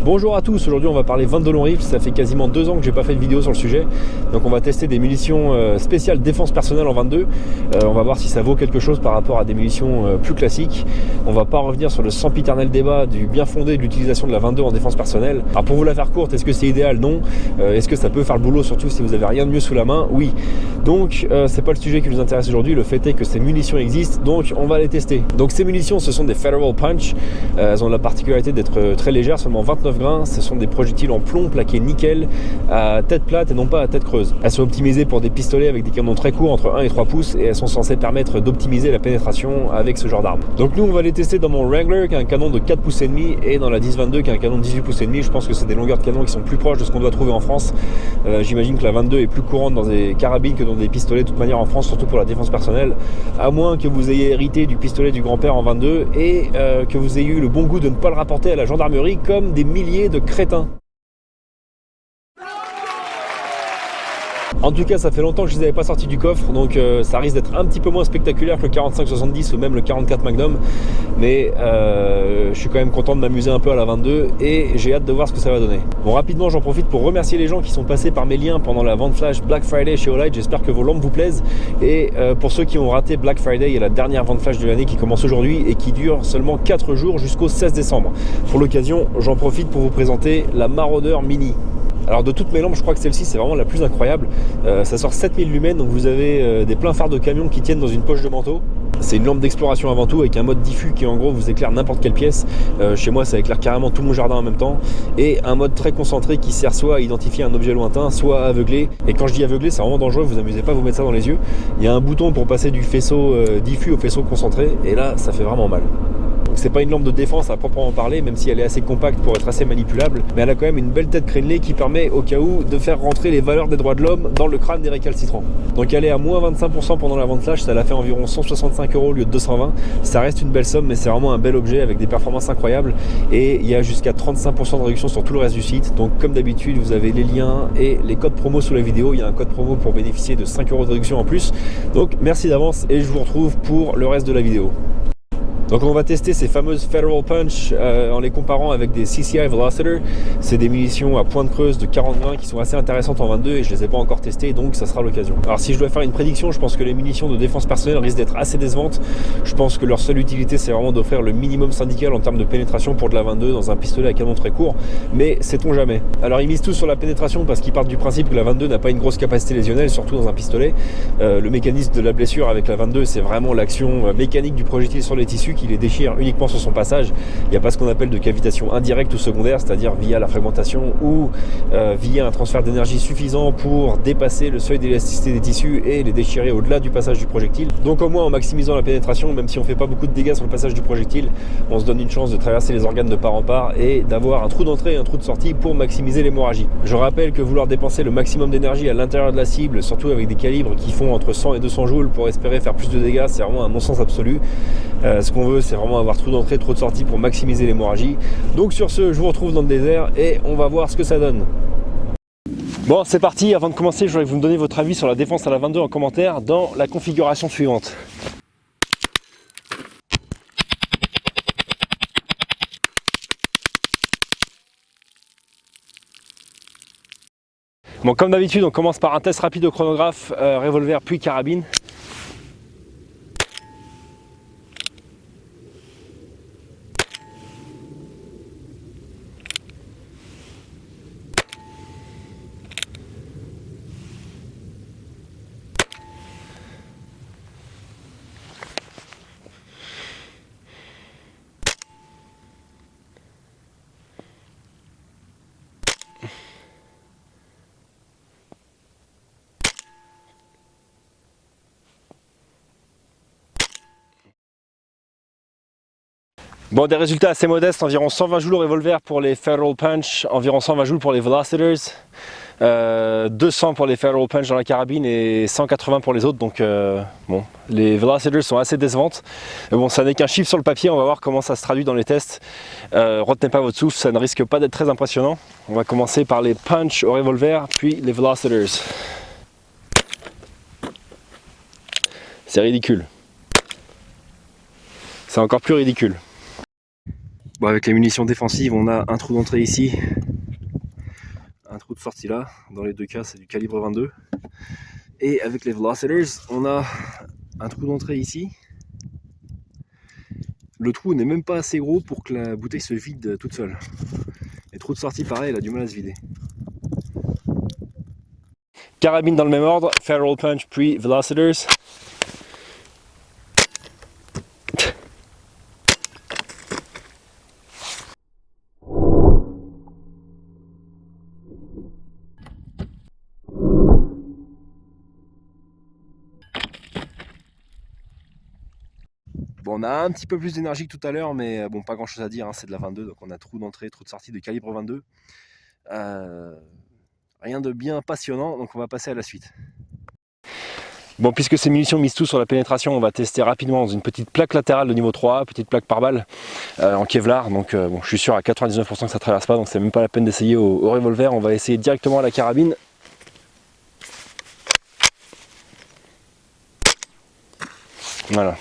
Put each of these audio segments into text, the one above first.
Bonjour à tous, aujourd'hui on va parler 22 long rifle, ça fait quasiment 2 ans que j'ai pas fait de vidéo sur le sujet. Donc on va tester des munitions spéciales défense personnelle en 22. On va voir si ça vaut quelque chose par rapport à des munitions plus classiques. On va pas revenir sur le sempiternel débat du bien fondé de l'utilisation de la 22 en défense personnelle. Alors pour vous la faire courte, est-ce que c'est idéal? Non. Est-ce que ça peut faire le boulot, surtout si vous avez rien de mieux sous la main? Oui. Donc c'est pas le sujet qui nous intéresse aujourd'hui, le fait est que ces munitions existent, donc on va les tester. Donc ces munitions, ce sont des Federal Punch. Elles ont la particularité d'être très légères, seulement 29 grains. Ce sont des projectiles en plomb plaqués nickel à tête plate et non pas à tête creuse. Elles sont optimisées pour des pistolets avec des canons très courts, entre 1 et 3 pouces, et elles sont censées permettre d'optimiser la pénétration avec ce genre d'arme. Donc nous on va les tester dans mon Wrangler qui a un canon de 4 pouces et demi et dans la 10-22 qui a un canon de 18 pouces et demi. Je pense que c'est des longueurs de canon qui sont plus proches de ce qu'on doit trouver en France. J'imagine que la 22 est plus courante dans des carabines que dans des pistolets de toute manière en France, surtout pour la défense personnelle, à moins que vous ayez hérité du pistolet du grand-père en 22 et que vous ayez eu le bon goût de ne pas le rapporter à la gendarmerie comme des milliers de crétins. En tout cas, ça fait longtemps que je les avais pas sortis du coffre, donc ça risque d'être un petit peu moins spectaculaire que le 45-70 ou même le 44 Magnum, mais je suis quand même content de m'amuser un peu à la 22 et j'ai hâte de voir ce que ça va donner. Bon, rapidement, j'en profite pour remercier les gens qui sont passés par mes liens pendant la vente flash Black Friday chez Olight. J'espère que vos lampes vous plaisent, et pour ceux qui ont raté Black Friday, il y a la dernière vente flash de l'année qui commence aujourd'hui et qui dure seulement 4 jours jusqu'au 16 décembre. Pour l'occasion, j'en profite pour vous présenter la Marauder Mini. Alors de toutes mes lampes, je crois que celle-ci c'est vraiment la plus incroyable. Ça sort 7000 lumens, donc vous avez des pleins phares de camion qui tiennent dans une poche de manteau. C'est une lampe d'exploration avant tout avec un mode diffus qui en gros vous éclaire n'importe quelle pièce. Chez moi ça éclaire carrément tout mon jardin en même temps. Et un mode très concentré qui sert soit à identifier un objet lointain, soit à aveugler. Et quand je dis aveugler, c'est vraiment dangereux, vous amusez pas à vous mettre ça dans les yeux. Il y a un bouton pour passer du faisceau diffus au faisceau concentré, et là ça fait vraiment mal. C'est pas une lampe de défense à proprement parler, même si elle est assez compacte pour être assez manipulable, mais elle a quand même une belle tête crénelée qui permet au cas où de faire rentrer les valeurs des droits de l'homme dans le crâne des récalcitrants. Donc elle est à moins 25% pendant la vente flash, ça l'a fait environ 165 € au lieu de 220. Ça reste une belle somme, mais c'est vraiment un bel objet avec des performances incroyables, et il y a jusqu'à 35% de réduction sur tout le reste du site. Donc comme d'habitude, vous avez les liens et les codes promo sous la vidéo. Il y a un code promo pour bénéficier de 5 € de réduction en plus. Donc merci d'avance et je vous retrouve pour le reste de la vidéo. Donc on va tester ces fameuses Federal Punch en les comparant avec des CCI Velociter. C'est des munitions à pointe creuse de 40 grains qui sont assez intéressantes en 22 et je les ai pas encore testées, donc ça sera l'occasion. Alors si je dois faire une prédiction, je pense que les munitions de défense personnelle risquent d'être assez décevantes. Je pense que leur seule utilité c'est vraiment d'offrir le minimum syndical en termes de pénétration pour de la 22 dans un pistolet à canon très court, mais sait-on jamais. Alors ils misent tous sur la pénétration parce qu'ils partent du principe que la 22 n'a pas une grosse capacité lésionnelle, surtout dans un pistolet. Le mécanisme de la blessure avec la 22, c'est vraiment l'action mécanique du projectile sur les tissus qui les déchire uniquement sur son passage. Il n'y a pas ce qu'on appelle de cavitation indirecte ou secondaire, c'est-à-dire via la fragmentation ou via un transfert d'énergie suffisant pour dépasser le seuil d'élasticité des tissus et les déchirer au-delà du passage du projectile. Donc au moins en maximisant la pénétration, même si on fait pas beaucoup de dégâts sur le passage du projectile, on se donne une chance de traverser les organes de part en part et d'avoir un trou d'entrée et un trou de sortie pour maximiser l'hémorragie. Je rappelle que vouloir dépenser le maximum d'énergie à l'intérieur de la cible, surtout avec des calibres qui font entre 100 et 200 joules pour espérer faire plus de dégâts, c'est vraiment un non-sens absolu. Ce qu'on veut, c'est vraiment avoir trou d'entrée, trou de sortie pour maximiser l'hémorragie. Donc sur ce, je vous retrouve dans le désert et on va voir ce que ça donne. Bon, c'est parti. Avant de commencer, je voudrais que vous me donniez votre avis sur la défense à la 22 en commentaire dans la configuration suivante. Bon, comme d'habitude, on commence par un test rapide au chronographe, revolver puis carabine. Bon, des résultats assez modestes, environ 120 joules au revolver pour les Federal Punch, environ 120 joules pour les Velocitors, 200 pour les Federal Punch dans la carabine et 180 pour les autres. Donc bon, les Velocitors sont assez décevantes. Mais bon, ça n'est qu'un chiffre sur le papier, on va voir comment ça se traduit dans les tests. Retenez pas votre souffle, ça ne risque pas d'être très impressionnant. On va commencer par les Punch au revolver, puis les Velocitors. C'est ridicule. C'est encore plus ridicule. Bon, avec les munitions défensives, on a un trou d'entrée ici, un trou de sortie là. Dans les deux cas, c'est du calibre 22. Et avec les Velocitors, on a un trou d'entrée ici. Le trou n'est même pas assez gros pour que la bouteille se vide toute seule. Et trou de sortie, pareil, elle a du mal à se vider. Carabine dans le même ordre, Feral Punch puis Velocitors. Bon, on a un petit peu plus d'énergie que tout à l'heure, mais bon, pas grand chose à dire, hein, c'est de la 22, donc on a trou d'entrée, trou de sortie de calibre 22. Rien de bien passionnant, donc on va passer à la suite. Bon, puisque ces munitions misent tout sur la pénétration, on va tester rapidement dans une petite plaque latérale de niveau 3, petite plaque par balle en Kevlar. Donc bon, je suis sûr à 99% que ça traverse pas, donc c'est même pas la peine d'essayer au revolver. On va essayer directement à la carabine. Voilà.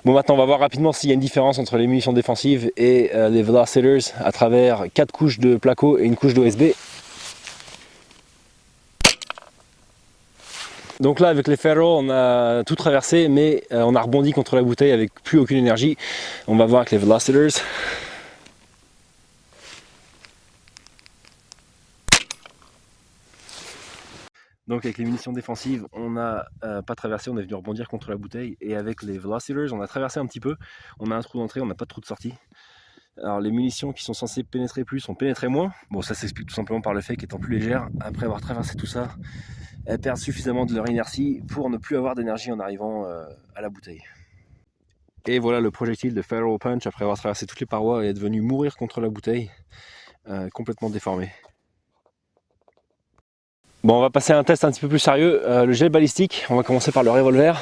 Bon, maintenant on va voir rapidement s'il y a une différence entre les munitions défensives et les Velocitors à travers 4 couches de placo et une couche d'OSB. Donc là avec les Feral on a tout traversé, mais on a rebondi contre la bouteille avec plus aucune énergie. On va voir avec les Velocitors. Donc avec les munitions défensives, on n'a pas traversé, on est venu rebondir contre la bouteille. Et avec les Velocitors, on a traversé un petit peu. On a un trou d'entrée, on n'a pas de trou de sortie. Alors les munitions qui sont censées pénétrer plus ont pénétré moins. Bon, ça s'explique tout simplement par le fait qu'étant plus légères, après avoir traversé tout ça, elles perdent suffisamment de leur inertie pour ne plus avoir d'énergie en arrivant à la bouteille. Et voilà le projectile de Feral Punch, après avoir traversé toutes les parois, est devenu mourir contre la bouteille, complètement déformé. Bon, on va passer à un test un petit peu plus sérieux, le gel balistique. On va commencer par le revolver.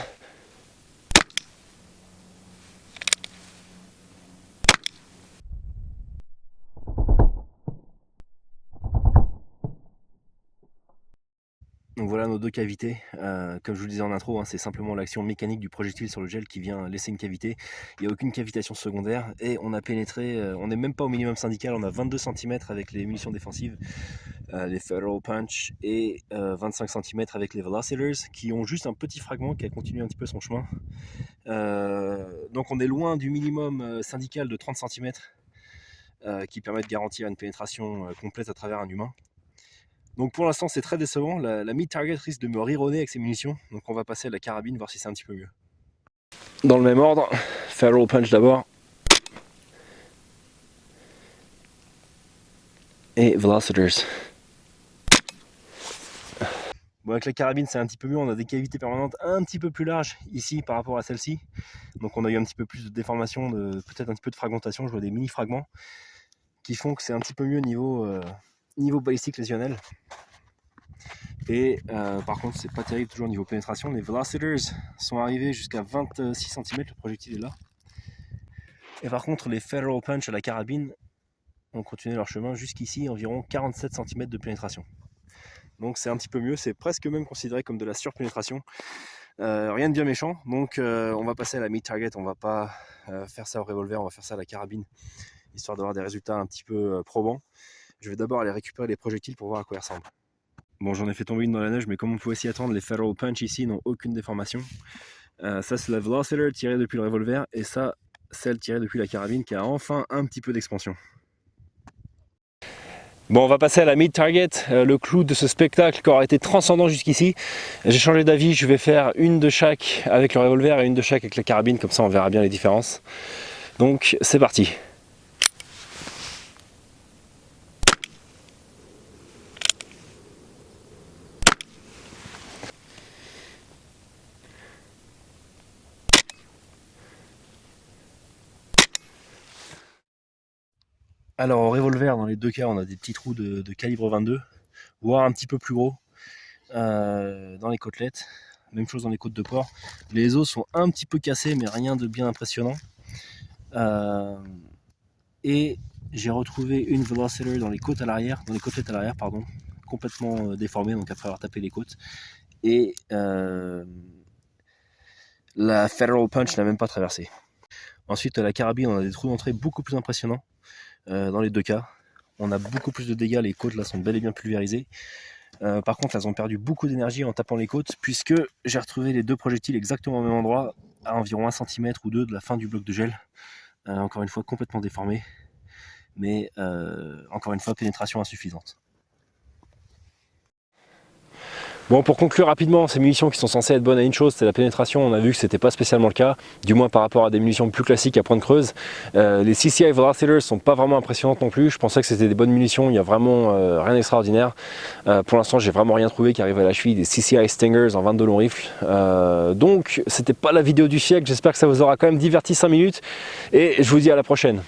Donc voilà nos deux cavités. Comme je vous le disais en intro, hein, c'est simplement l'action mécanique du projectile sur le gel qui vient laisser une cavité. Il n'y a aucune cavitation secondaire et on a pénétré, on n'est même pas au minimum syndical, on a 22 cm avec les munitions défensives, les Feral Punch, et 25 cm avec les Velocitors qui ont juste un petit fragment qui a continué un petit peu son chemin. Donc on est loin du minimum syndical de 30 cm qui permet de garantir une pénétration complète à travers un humain. Donc pour l'instant c'est très décevant, la mid-target risque de me rironner avec ses munitions, donc on va passer à la carabine, voir si c'est un petit peu mieux. Dans le même ordre, Feral Punch d'abord. Et Velocitors. Bon, avec la carabine c'est un petit peu mieux, on a des cavités permanentes un petit peu plus larges ici par rapport à celle-ci. Donc on a eu un petit peu plus de déformation, peut-être un petit peu de fragmentation, je vois des mini-fragments qui font que c'est un petit peu mieux niveau balistique lésionnel. Et par contre c'est pas terrible toujours niveau pénétration. Les Velocitors sont arrivés jusqu'à 26 cm, le projectile est là. Et par contre les Feral Punch à la carabine ont continué leur chemin jusqu'ici, environ 47 cm de pénétration. Donc c'est un petit peu mieux, c'est presque même considéré comme de la surpénétration. Rien de bien méchant, donc on va passer à la mid-target, on va pas faire ça au revolver, on va faire ça à la carabine, histoire d'avoir des résultats un petit peu probants. Je vais d'abord aller récupérer les projectiles pour voir à quoi ils ressemblent. Bon, j'en ai fait tomber une dans la neige, mais comme on pouvait s'y attendre, les Feral Punch ici n'ont aucune déformation. Ça c'est la Velocitor tirée depuis le revolver, et ça, celle tirée depuis la carabine qui a enfin un petit peu d'expansion. Bon, on va passer à la mid-target, le clou de ce spectacle qui aura été transcendant jusqu'ici. J'ai changé d'avis, je vais faire une de chaque avec le revolver et une de chaque avec la carabine, comme ça on verra bien les différences. Donc c'est parti. Alors au revolver, dans les deux cas, on a des petits trous de calibre 22, voire un petit peu plus gros dans les côtelettes. Même chose dans les côtes de porc. Les os sont un petit peu cassés, mais rien de bien impressionnant. Et j'ai retrouvé une Velocitor dans les côtes à l'arrière, dans les côtelettes à l'arrière, pardon, complètement déformée, donc après avoir tapé les côtes. Et La Federal Punch n'a même pas traversé. Ensuite, la carabine, on a des trous d'entrée beaucoup plus impressionnants dans les deux cas. On a beaucoup plus de dégâts, les côtes là sont bel et bien pulvérisées. Par contre, elles ont perdu beaucoup d'énergie en tapant les côtes, puisque j'ai retrouvé les deux projectiles exactement au même endroit, à environ 1 cm ou 2 de la fin du bloc de gel. Encore une fois, complètement déformé, mais encore une fois, pénétration insuffisante. Bon, pour conclure rapidement, ces munitions qui sont censées être bonnes à une chose, c'est la pénétration. On a vu que c'était pas spécialement le cas, du moins par rapport à des munitions plus classiques à pointe creuse. Les CCI Velociders sont pas vraiment impressionnantes non plus. Je pensais que c'était des bonnes munitions, il n'y a vraiment rien d'extraordinaire. Pour l'instant, j'ai vraiment rien trouvé qui arrive à la cheville des CCI Stingers en 22 long rifle. Donc, c'était pas la vidéo du siècle. J'espère que ça vous aura quand même diverti 5 minutes et je vous dis à la prochaine.